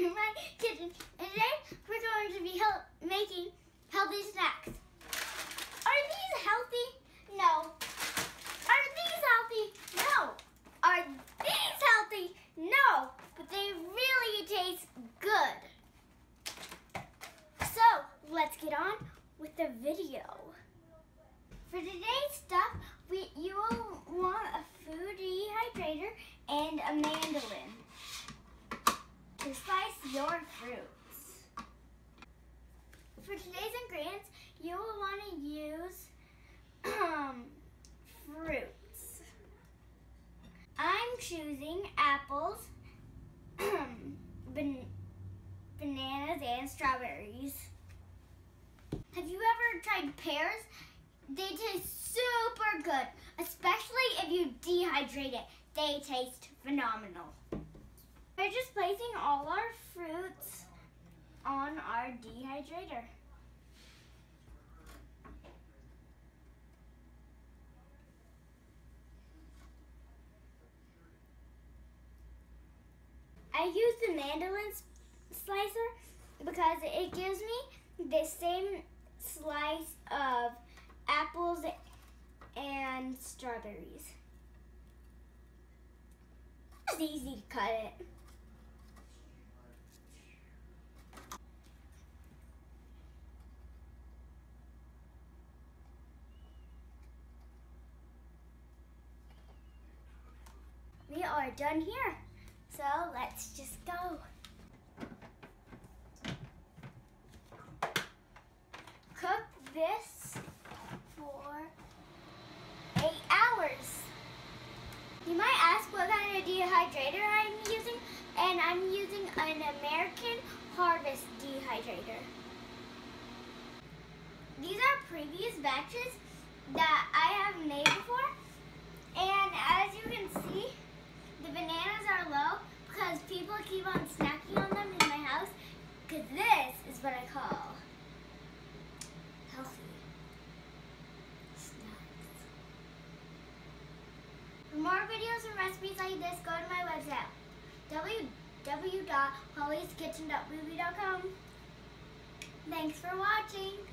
in my kitchen, and today we're going to be making healthy snacks. Are these healthy? No. Are these healthy? No. Are these healthy? No. But they really taste good. So, let's get on with the video. For today's stuff, you will want a food dehydrator and a mandolin to slice your fruits. For today's ingredients, you will want to use fruits. I'm choosing apples, bananas, and strawberries. Have you ever tried pears? They taste super good, especially if you dehydrate it. They taste phenomenal. We're just placing all our fruits on our dehydrator. I use the mandolin slicer because it gives me the same slice of apples and strawberries. It's easy to cut it. We are done here, so let's just go. Cook this for 8 hours. You might ask what kind of dehydrator I'm using, and I'm using an American Harvest dehydrator. These are previous batches that I have made before, and as you can see, the bananas are low because people keep on snacking on them in my house, because this is what I call healthy snacks. For more videos and recipes like this, go to my website, www.hollie'skitchen.movie.com. Thanks for watching.